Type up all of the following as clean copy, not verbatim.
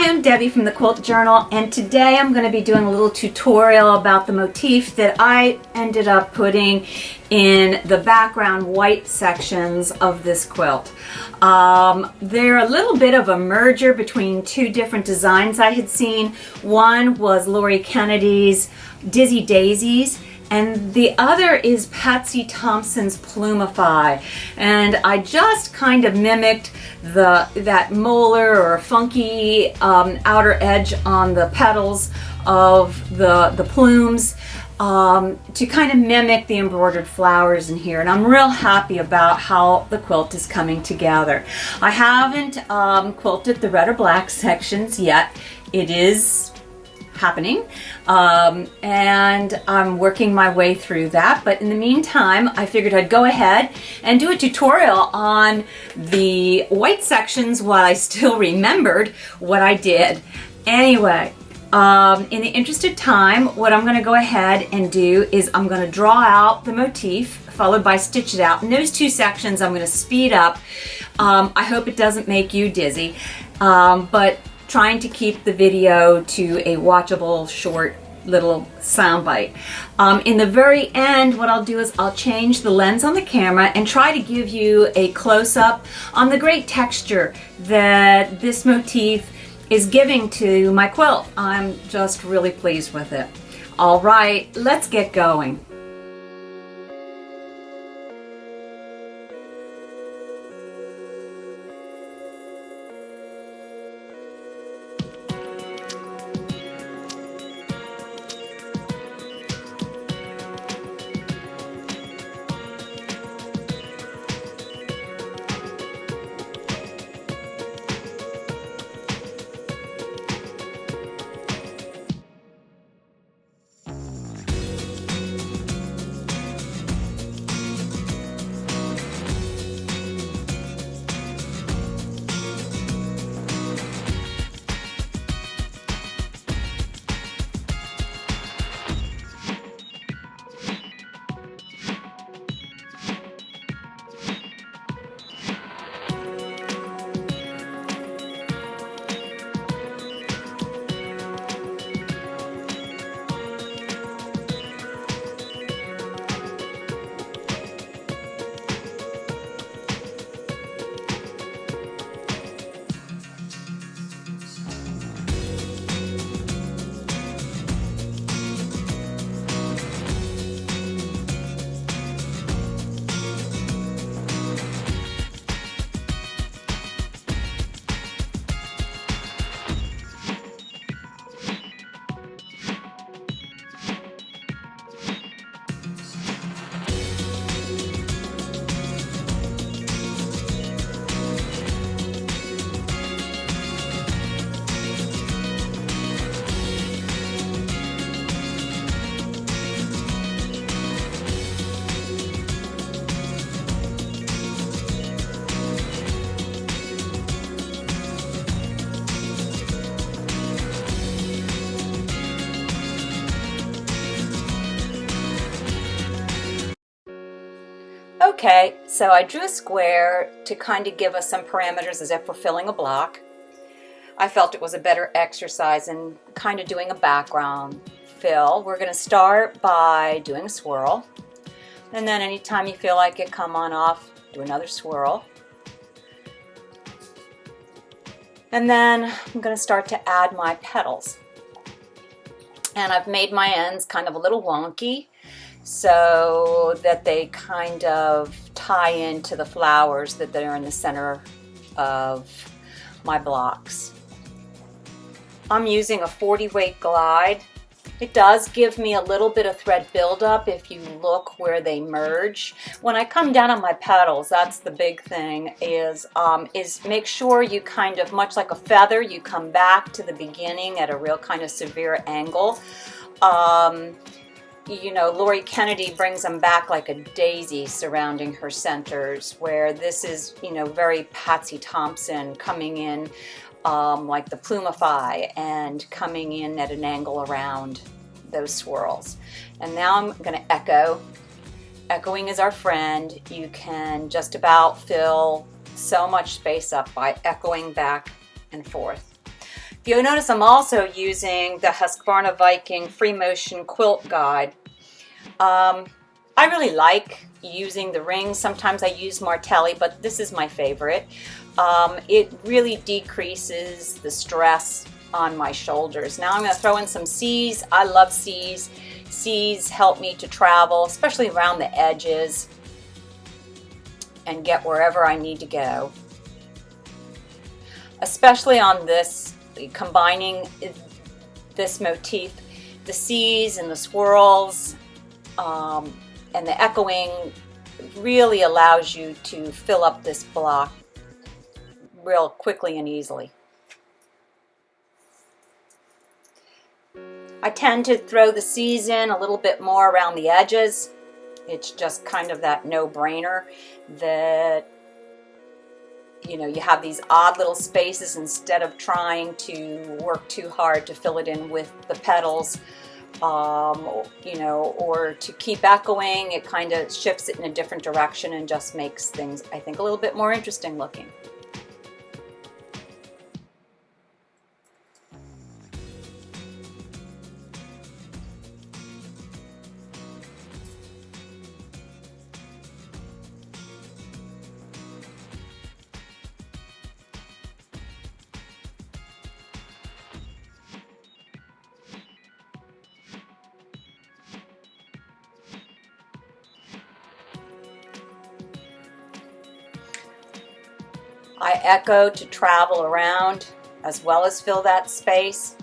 Hi, I'm Debbie from the Quilt Journal, and today I'm going to be doing a little tutorial about the motif that I ended up putting in the background white sections of this quilt. They're a little bit of a merger between two different designs I had seen. One was Lori Kennedy's Dizzy Daisies, and the other is Patsy Thompson's Plumify. And I just kind of mimicked that molar or funky outer edge on the petals of the plumes to kind of mimic the embroidered flowers in here. And I'm real happy about how the quilt is coming together. I haven't quilted the red or black sections yet. It is happening, and I'm working my way through that, but in the meantime I figured I'd go ahead and do a tutorial on the white sections while I still remembered what I did. Anyway, in the interest of time, what I'm going to go ahead and do is I'm going to draw out the motif followed by stitch it out. In those two sections I'm going to speed up. I hope it doesn't make you dizzy, but trying to keep the video to a watchable, short little soundbite. In the very end, what I'll do is I'll change the lens on the camera and try to give you a close-up on the great texture that this motif is giving to my quilt. I'm just really pleased with it. All right, let's get going. Okay, so I drew a square to kind of give us some parameters as if we're filling a block. I felt it was a better exercise in kind of doing a background fill. We're going to start by doing a swirl, and then anytime you feel like it, come on off, do another swirl. And then I'm going to start to add my petals. And I've made my ends kind of a little wonky, so that they kind of tie into the flowers that are in the center of my blocks. I'm using a 40 weight glide. It does give me a little bit of thread buildup if you look where they merge. When I come down on my petals, that's the big thing, is make sure you kind of, much like a feather, you come back to the beginning at a real kind of severe angle. You know, Lori Kennedy brings them back like a daisy surrounding her centers, where this is, you know, very Patsy Thompson coming in like the Plumify and coming in at an angle around those swirls. And now I'm going to echo. Echoing is our friend. You can just about fill so much space up by echoing back and forth. If you notice, I'm also using the Husqvarna Viking Free Motion Quilt Guide. I really like using the rings. Sometimes I use Martelli, but this is my favorite. It really decreases the stress on my shoulders. Now I'm going to throw in some C's. I love C's. C's help me to travel, especially around the edges, and get wherever I need to go. Especially on this, combining this motif, the C's and the swirls, and the echoing really allows you to fill up this block real quickly and easily. I tend to throw the C's in a little bit more around the edges. It's just kind of that no-brainer that, you know, you have these odd little spaces instead of trying to work too hard to fill it in with the petals. You know, or to keep echoing, it kind of shifts it in a different direction and just makes things, I think, a little bit more interesting looking. I echo to travel around as well as fill that space.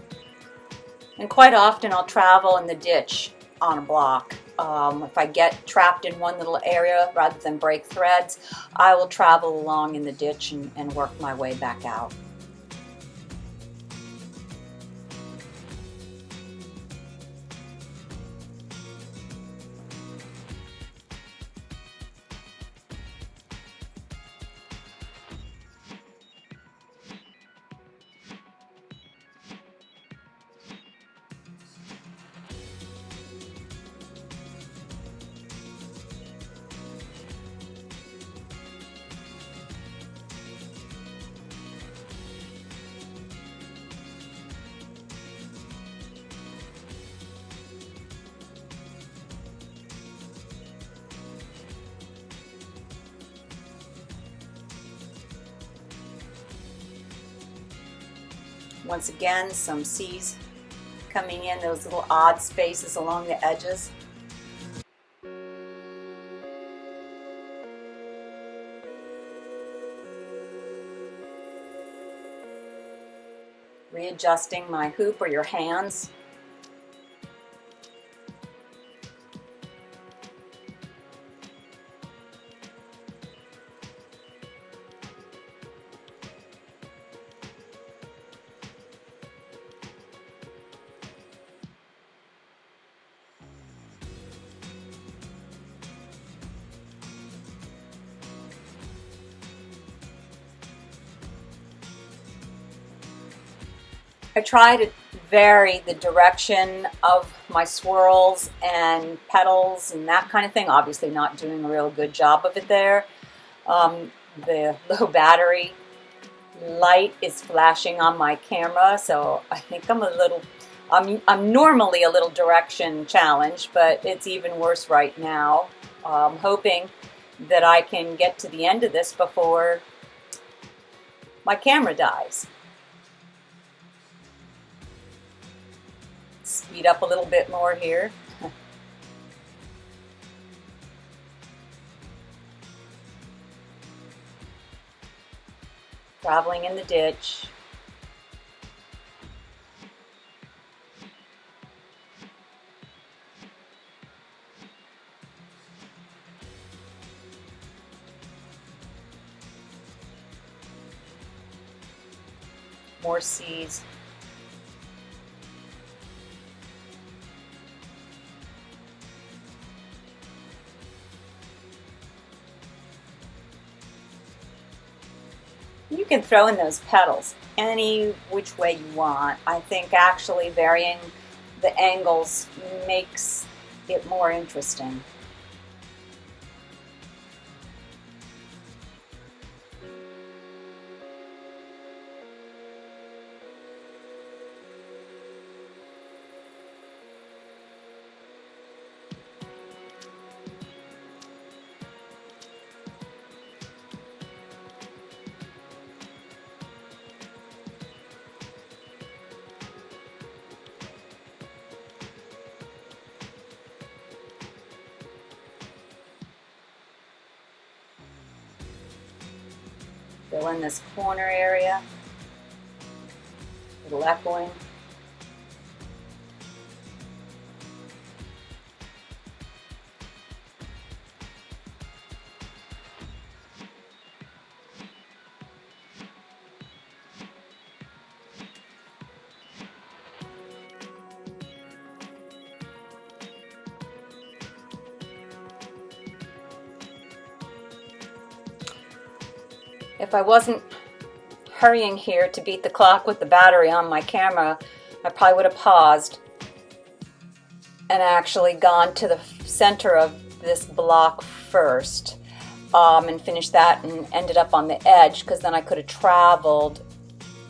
And quite often I'll travel in the ditch on a block. If I get trapped in one little area, rather than break threads, I will travel along in the ditch and work my way back out. Once again, some C's coming in, those little odd spaces along the edges. Readjusting my hoop or your hands. I try to vary the direction of my swirls and petals and that kind of thing. Obviously not doing a real good job of it there. The low battery light is flashing on my camera, so I think I'm normally a little direction challenged, but it's even worse right now. I'm hoping that I can get to the end of this before my camera dies. Speed up a little bit more here. Traveling in the ditch. More C's. You can throw in those petals any which way you want. I think actually varying the angles makes it more interesting. fill in this corner area, a little echoing. If I wasn't hurrying here to beat the clock with the battery on my camera, I probably would have paused and actually gone to the center of this block first and finished that and ended up on the edge, because then I could have traveled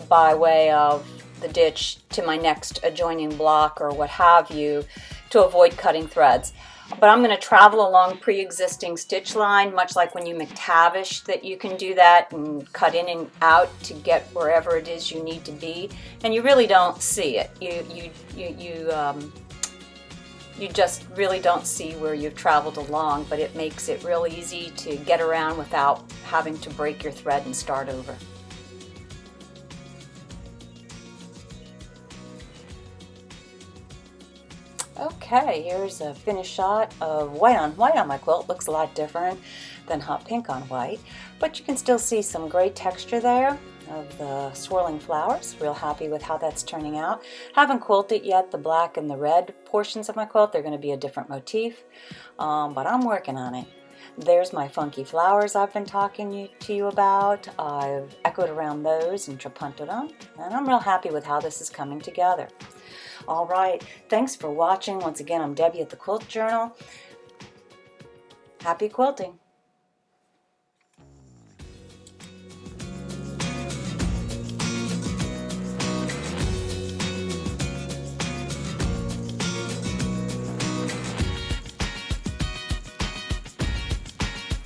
by way of the ditch to my next adjoining block or what have you to avoid cutting threads. But I'm going to travel along pre-existing stitch line, much like when you McTavish, that you can do that and cut in and out to get wherever it is you need to be, and you really don't see it. You just really don't see where you've traveled along, but it makes it real easy to get around without having to break your thread and start over. Okay, here's a finished shot of white on my quilt. Looks a lot different than hot pink on white, but you can still see some great texture there of the swirling flowers. Real happy with how that's turning out. Haven't quilted yet the black and the red portions of my quilt. They're going to be a different motif, but I'm working on it. There's my funky flowers I've been talking to you about. I've echoed around those and trapunted them, and I'm real happy with how this is coming together. All right, thanks for watching. Once again, I'm Debbie at the Quilt Journal. Happy quilting.